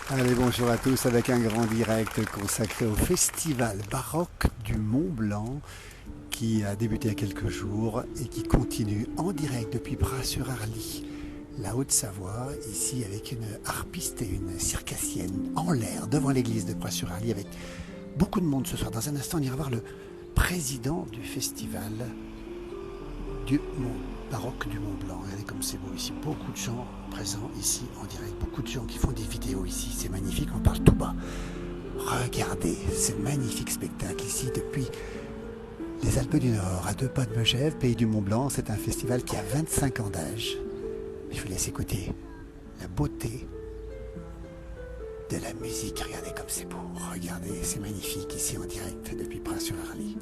Allez, bonjour à tous avec un grand direct consacré au Festival baroque du Mont Blanc qui a débuté il y a quelques jours et qui continue en direct depuis Pras-sur-Arly, la Haute-Savoie, ici avec une harpiste et une circassienne en l'air devant l'église de Pras-sur-Arly avec beaucoup de monde ce soir. Dans un instant, on ira voir le président du festival du Mont baroque du Mont Blanc. Regardez comme c'est beau ici, beaucoup de gens présents ici en direct, beaucoup de gens qui font des vidéos ici, c'est magnifique, on parle tout bas. Regardez ce magnifique spectacle ici depuis les Alpes du Nord, à 2 pas de Megève, pays du Mont Blanc. C'est un festival qui a 25 ans d'âge. Je vous laisse écouter la beauté de la musique. Regardez comme c'est beau, regardez, c'est magnifique ici en direct depuis Pras-sur-Arly.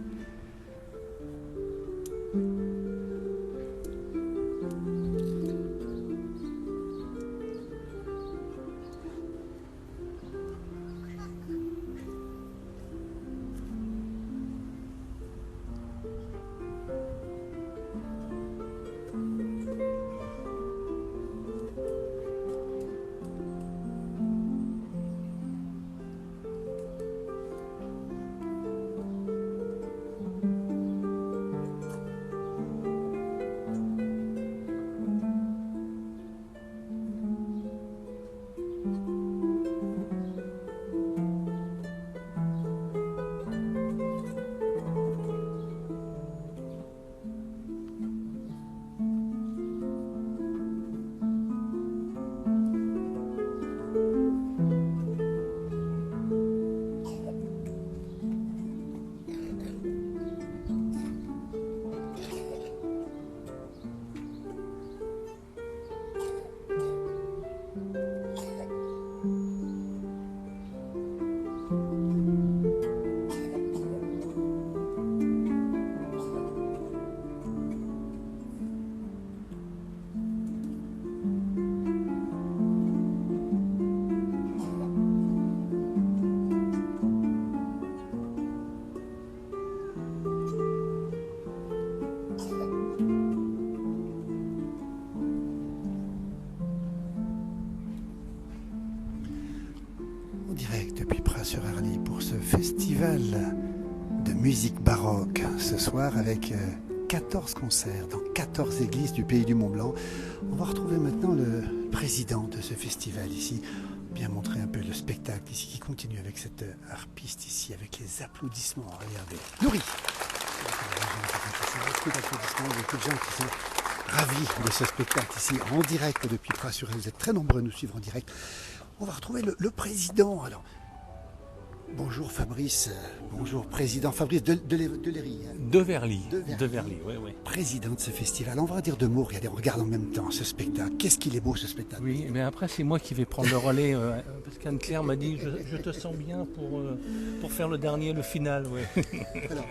Direct depuis Pras-sur-Arly pour ce festival de musique baroque ce soir avec 14 concerts dans 14 églises du pays du Mont Blanc. On va retrouver maintenant le président de ce festival ici, bien montrer un peu le spectacle ici qui continue avec cette harpiste ici avec les applaudissements. Regardez, Nourri. Beaucoup d'applaudissements, beaucoup de gens qui sont ravis de ce spectacle ici en direct depuis Pras-sur-Arly. Vous êtes très nombreux à nous suivre en direct. On va retrouver le président. Alors, bonjour Fabrice, bonjour président Fabrice Deléry. De Verly, oui. Président de ce festival. On va dire deux mots, regardez, on regarde en même temps ce spectacle. Qu'est-ce qu'il est beau ce spectacle. Oui, mais après c'est moi qui vais prendre le relais, parce qu'Anne-Claire m'a dit je te sens bien pour faire le dernier, le final. Ouais. Alors,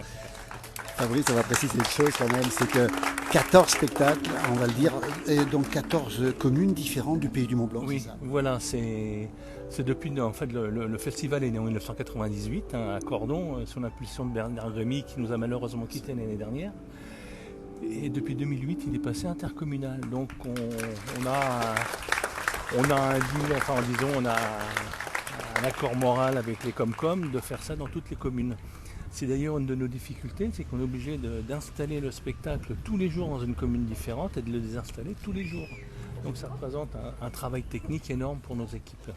Fabrice, on va préciser une chose quand même, c'est que 14 spectacles, on va le dire, et donc 14 communes différentes du pays du Mont Blanc. Oui, c'est ça. voilà, c'est depuis, en fait, le festival est né en 1998, à Cordon, sous l'impulsion de Bernard Rémy, qui nous a malheureusement quittés l'année dernière. Et depuis 2008, il est passé intercommunal. Donc on a un deal, enfin disons, on a un accord moral avec les Comcom de faire ça dans toutes les communes. C'est d'ailleurs une de nos difficultés, c'est qu'on est obligé d'installer le spectacle tous les jours dans une commune différente et de le désinstaller tous les jours. Donc ça représente un travail technique énorme pour nos équipes.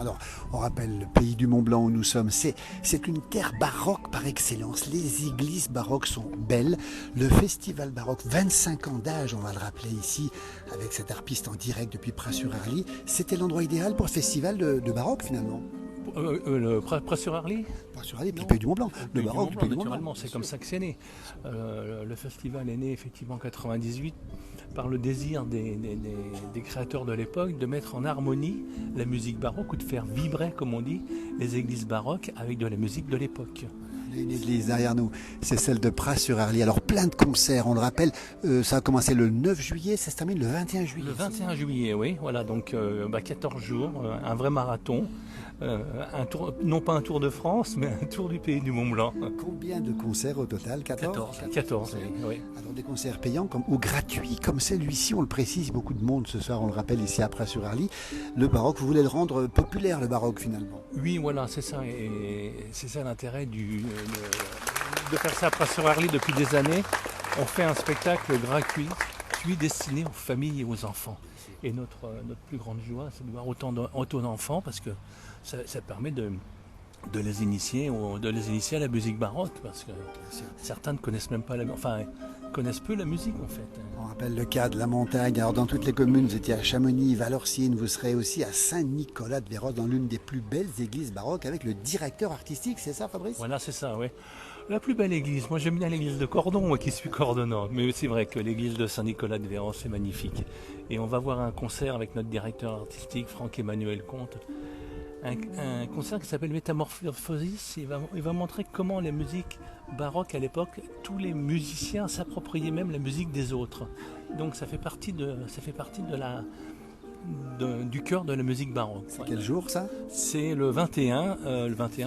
Alors, on rappelle le pays du Mont Blanc où nous sommes, c'est une terre baroque par excellence. Les églises baroques sont belles. Le festival baroque, 25 ans d'âge, on va le rappeler ici, avec cette harpiste en direct depuis Pras-sur-Arly. C'était l'endroit idéal pour le festival de baroque finalement. Pras-sur-Arly ? Pras-sur-Arly, puis le pays du Mont Blanc. Le baroque du pays du Mont Blanc. Naturellement, c'est comme ça que c'est né. Le festival est né effectivement en 98 par le désir des créateurs de l'époque de mettre en harmonie la musique baroque ou de faire vibrer, comme on dit, les églises baroques avec de la musique de l'époque. On a une église derrière nous, c'est celle de Pras-sur-Arly. Alors plein de concerts, on le rappelle, ça a commencé le 9 juillet, ça se termine le 21 juillet. Le 21 juillet, oui, voilà, donc 14 jours, un vrai marathon. Un tour, non pas un tour de France, mais un tour du pays du Mont-Blanc. Combien de concerts au total? 14, oui. Alors des concerts payants ou gratuits comme celui-ci, on le précise, beaucoup de monde ce soir, on le rappelle ici à Pras-sur-Arly. Le baroque, vous voulez le rendre populaire, le baroque finalement? Oui, voilà, c'est ça, et c'est ça l'intérêt de faire ça à Pras-sur-Arly depuis des années. On fait un spectacle gratuit, destiné aux familles et aux enfants. Et notre plus grande joie, c'est de voir autant d'enfants parce que ça permet de les initier à la musique baroque parce que certains ne connaissent même pas connaissent peu la musique en fait. On rappelle le cas de la montagne. Alors dans toutes les communes, vous étiez à Chamonix, Vallorcine, vous serez aussi à Saint-Nicolas-de-Véros dans l'une des plus belles églises baroques avec le directeur artistique, c'est ça Fabrice? Voilà, c'est ça, oui. La plus belle église, moi j'aime bien l'église de Cordon, moi qui suis cordonnant, mais c'est vrai que l'église de Saint-Nicolas-de-Véros c'est magnifique. Et on va voir un concert avec notre directeur artistique, Franck-Emmanuel Comte, un concert qui s'appelle Métamorphosis. Il va montrer comment les musiques baroques à l'époque, tous les musiciens s'appropriaient même la musique des autres. Donc ça fait partie du cœur de la musique baroque. C'est quel jour ça? C'est le 21,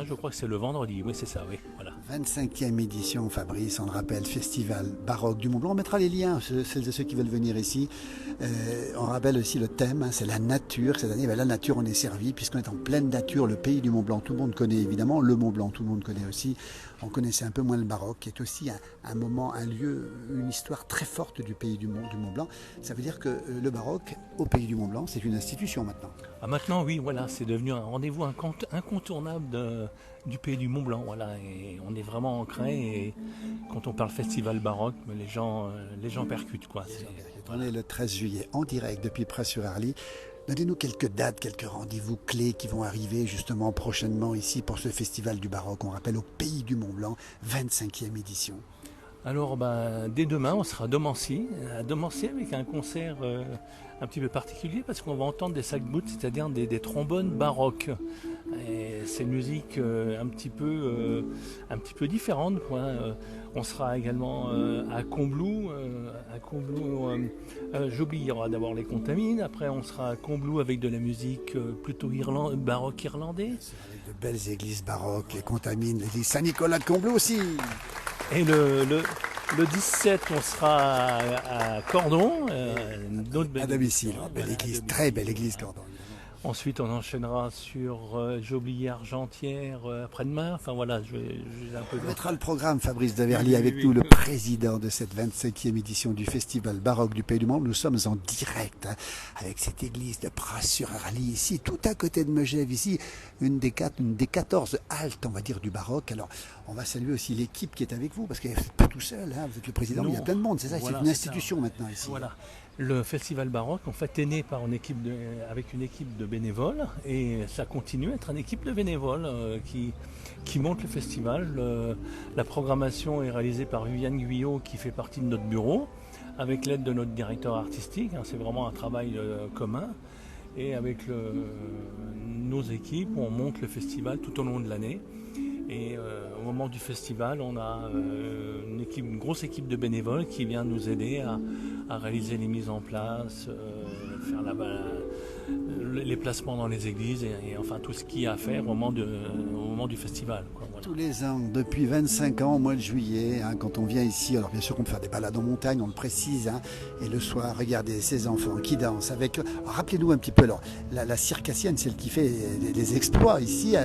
je crois que c'est le vendredi, oui c'est ça, oui, voilà. 25e édition Fabrice, on le rappelle, Festival baroque du Mont-Blanc. On mettra les liens, celles et ceux qui veulent venir ici. On rappelle aussi le thème, c'est la nature. Cette année, la nature, on est servi puisqu'on est en pleine nature, le pays du Mont-Blanc. Tout le monde connaît évidemment, le Mont-Blanc, tout le monde connaît aussi. On connaissait un peu moins le baroque, qui est aussi un moment, un lieu, une histoire très forte du pays du Mont-Blanc. Ça veut dire que le baroque, au pays du Mont-Blanc, c'est une institution maintenant. Ah, maintenant, oui, voilà, c'est devenu un rendez-vous incontournable du pays du Mont-Blanc, voilà, et on est vraiment ancré. Et quand on parle festival baroque, les gens percutent, quoi. On est le 13 juillet en direct depuis Pras-sur-Arly. Donnez-nous quelques dates, quelques rendez-vous clés qui vont arriver justement prochainement ici pour ce festival du baroque. On rappelle au pays du Mont-Blanc, 25e édition. Alors, dès demain, on sera à Domancy avec un concert un petit peu particulier parce qu'on va entendre des sac-boots, c'est-à-dire des trombones baroques. Et c'est une musique un petit peu différente, quoi. On sera également à Combloux. J'oublie, il y aura d'abord les Contamines. Après, on sera à Combloux avec de la musique plutôt baroque irlandais. Avec de belles églises baroques, les Contamines, l'église Saint-Nicolas de Combloux aussi. Et le 17, on sera à Cordon. À domicile, belle église, très belle église Cordon. Ensuite, on enchaînera sur Argentière après-demain. Enfin voilà, je vais un peu. On mettra le programme, Fabrice Daverly, avec nous, le président de cette 25e édition du Festival baroque du Pays du Monde. Nous sommes en direct avec cette église de Pras-sur-Arly, ici, tout à côté de Megève, ici, une des 14 haltes, on va dire, du baroque. Alors, on va saluer aussi l'équipe qui est avec vous, parce que vous n'êtes pas tout seul, hein, vous êtes le président, mais il y a plein de monde, c'est ça, voilà, c'est une institution maintenant ici. Voilà. Le festival baroque, en fait, est né avec une équipe de bénévoles et ça continue à être une équipe de bénévoles qui monte le festival. La programmation est réalisée par Viviane Guyot qui fait partie de notre bureau avec l'aide de notre directeur artistique. C'est vraiment un travail commun et avec nos équipes, on monte le festival tout au long de l'année. Et au moment du festival, on a une grosse équipe de bénévoles qui vient nous aider à réaliser les mises en place, faire les placements dans les églises et enfin tout ce qu'il y a à faire au moment du festival, quoi, voilà. Tous les ans, depuis 25 ans, au mois de juillet, quand on vient ici, alors bien sûr qu'on peut faire des balades en montagne, on le précise, et le soir, regardez ces enfants qui dansent avec eux. Rappelez-nous un petit peu, alors, la circassienne, celle qui fait des exploits ici,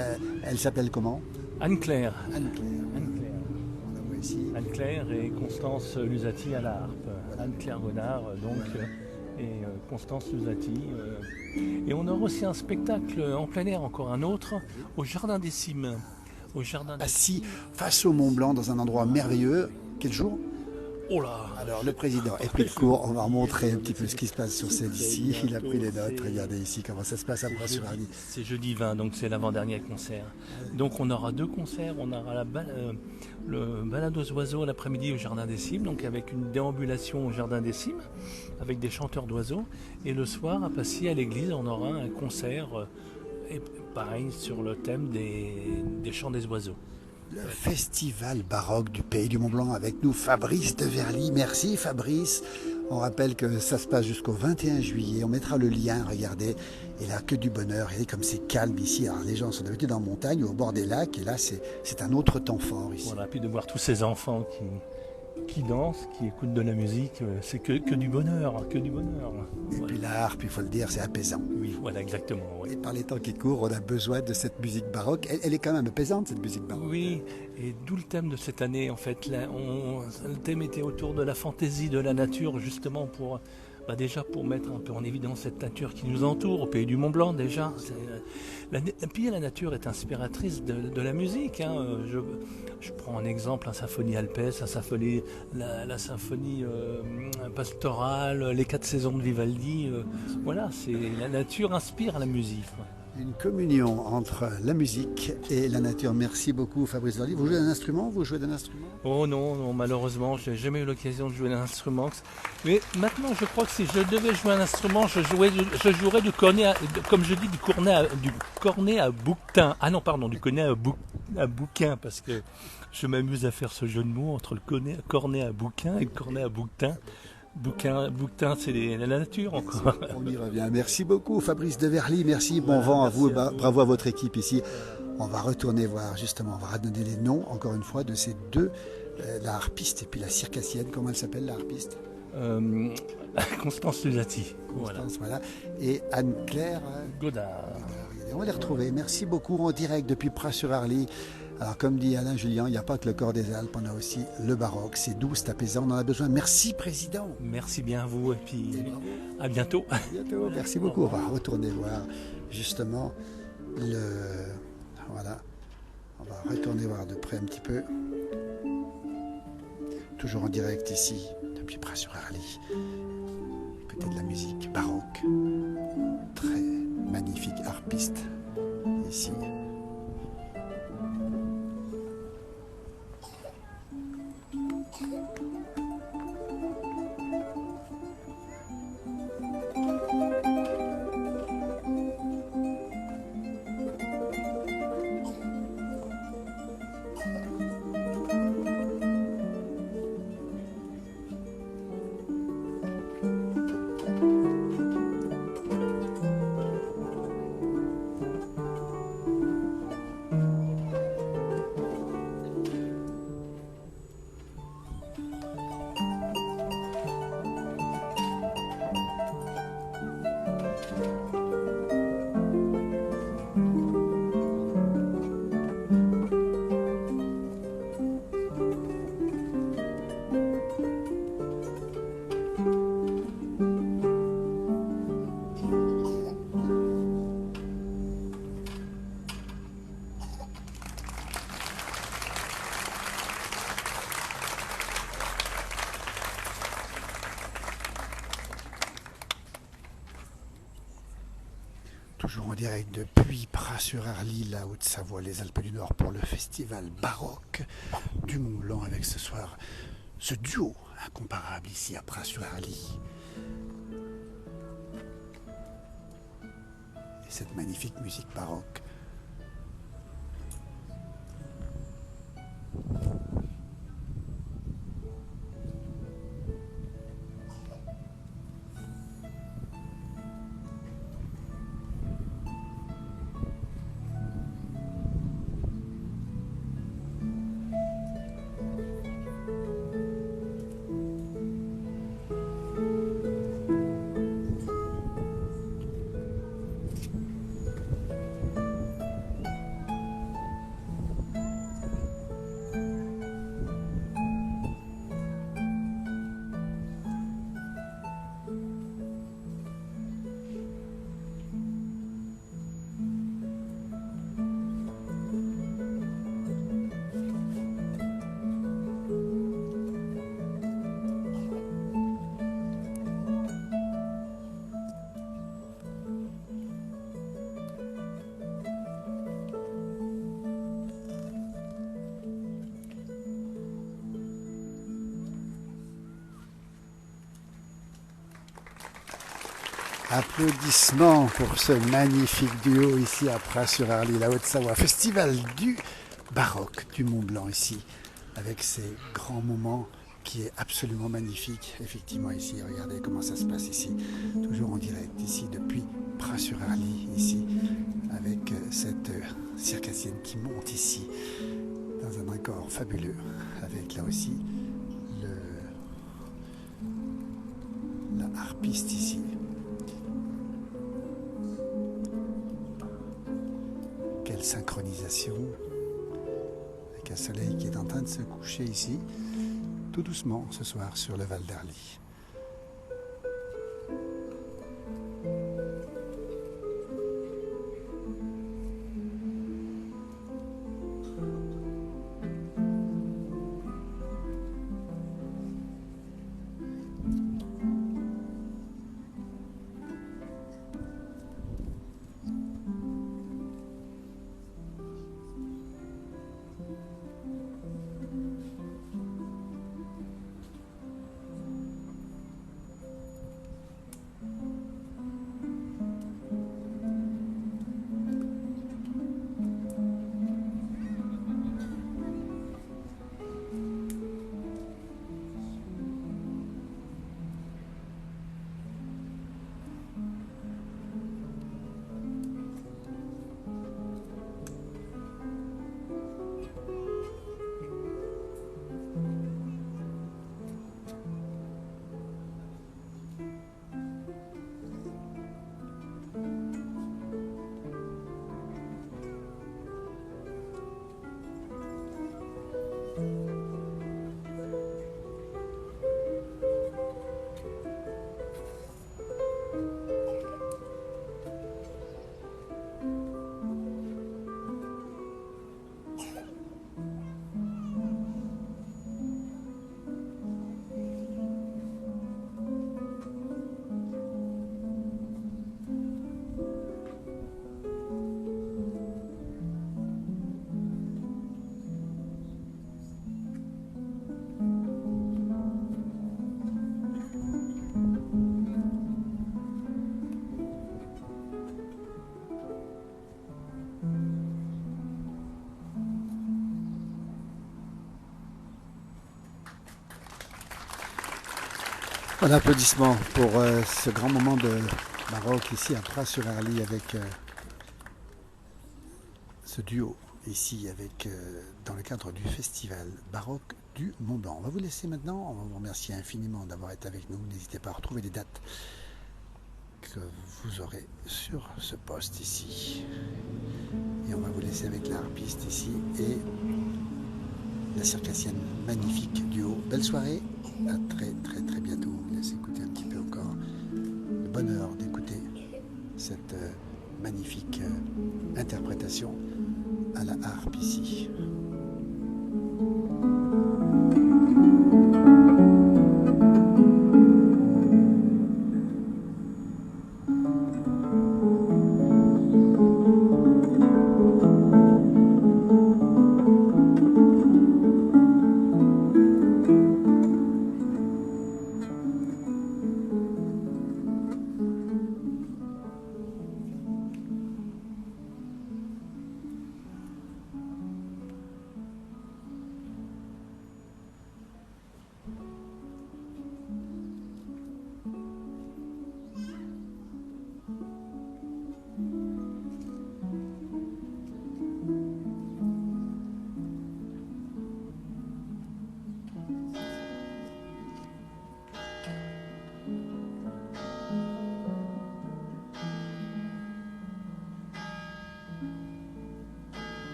elle s'appelle comment? Anne-Claire. On la voit ici. Anne-Claire et Constance Lusati à la harpe. Anne-Claire Renard et Constance Lusati. Et on aura aussi un spectacle en plein air, encore un autre, au Jardin des Cimes. Assis face au Mont Blanc dans un endroit merveilleux. Quel jour? Oh là! Alors le président est pris de court, on va remontrer un petit peu ce qui se passe sur scène ici. Il a pris les notes, regardez ici comment ça se passe à Pras-sur-Arly. C'est jeudi 20, donc c'est l'avant-dernier concert. Donc on aura deux concerts, on aura le balade aux oiseaux l'après-midi au Jardin des Cimes, donc avec une déambulation au Jardin des Cimes, avec des chanteurs d'oiseaux. Et le soir, à Passy, à l'église, on aura un concert, et pareil, sur le thème des chants des oiseaux. Le festival baroque du Pays du Mont-Blanc avec nous, Fabrice de Verly. Merci Fabrice. On rappelle que ça se passe jusqu'au 21 juillet. On mettra le lien, regardez. Et là, que du bonheur. Et comme c'est calme ici, alors les gens sont d'habitude en montagne ou au bord des lacs. Et là, c'est un autre temps fort ici. Voilà, puis de voir tous ces enfants qui dansent, qui écoutent de la musique, c'est que du bonheur, que du bonheur. Et puis la harpe, il faut le dire, c'est apaisant. Oui, voilà, exactement. Oui. Et par les temps qui courent, on a besoin de cette musique baroque. Elle est quand même apaisante, cette musique baroque. Oui, et d'où le thème de cette année, en fait. Là, le thème était autour de la fantaisie de la nature, justement pour... déjà pour mettre un peu en évidence cette nature qui nous entoure, au Pays du Mont-Blanc déjà. Puis la nature est inspiratrice de la musique. Hein. Je prends un exemple, la symphonie alpestre, la symphonie pastorale, les 4 saisons de Vivaldi. Voilà, la nature inspire la musique. Une communion entre la musique et la nature. Merci beaucoup Fabrice Verly. Vous jouez d'un instrument? Oh non, malheureusement, je n'ai jamais eu l'occasion de jouer d'un instrument. Mais maintenant, je crois que si je devais jouer un instrument, je jouerais du cornet, comme je dis, du cornet à bouquetin. Ah non, pardon, du cornet à bouquin, parce que je m'amuse à faire ce jeu de mots entre le cornet à bouquin et le cornet à bouquetin. Bouquetin, c'est la nature encore. On y revient. Merci beaucoup Fabrice de Verly. Merci, bon vent à vous, bravo à votre équipe ici. On va retourner voir justement, on va redonner les noms encore une fois de ces deux, la harpiste et puis la circassienne. Comment elle s'appelle la harpiste? Constance Lusati. Voilà. Et Anne-Claire Godard. On va les retrouver. Merci beaucoup en direct depuis Pras-sur-Arly. Alors comme dit Alain Julien, il n'y a pas que le corps des Alpes, on a aussi le baroque. C'est doux, c'est apaisant, on en a besoin. Merci Président. Merci bien à vous et puis à bientôt. À bientôt, merci beaucoup. On va retourner voir justement Voilà, on va retourner voir de près un petit peu. Toujours en direct ici, depuis Pras-sur-Arly. Écoutez de la musique baroque. Très magnifique harpiste ici. Toujours en direct depuis Pras-sur-Arly, la Haute-Savoie, les Alpes du Nord, pour le festival baroque du Mont-Blanc, avec ce soir ce duo incomparable ici à Pras-sur-Arly. Et cette magnifique musique baroque. Applaudissements pour ce magnifique duo ici à Pras-sur-Arly, la Haute-Savoie. Festival du baroque du Mont Blanc ici, avec ces grands moments qui est absolument magnifique. Effectivement ici, regardez comment ça se passe ici, toujours en direct ici depuis Pras-sur-Arly ici, avec cette circassienne qui monte ici dans un décor fabuleux, avec là aussi la harpiste ici. Quelle synchronisation, avec un soleil qui est en train de se coucher ici, tout doucement ce soir sur le Val d'Arly. Un applaudissement pour ce grand moment de baroque ici à Pras-sur-Arly avec ce duo ici avec dans le cadre du festival baroque du Mont Blanc. On va vous laisser maintenant, on va vous remercier infiniment d'avoir été avec nous. N'hésitez pas à retrouver les dates que vous aurez sur ce poste ici. Et on va vous laisser avec la harpiste ici et la circassienne magnifique duo. Belle soirée, à très très très bientôt. On vous laisse écouter un petit peu encore. Le bonheur d'écouter cette magnifique interprétation à la harpe ici.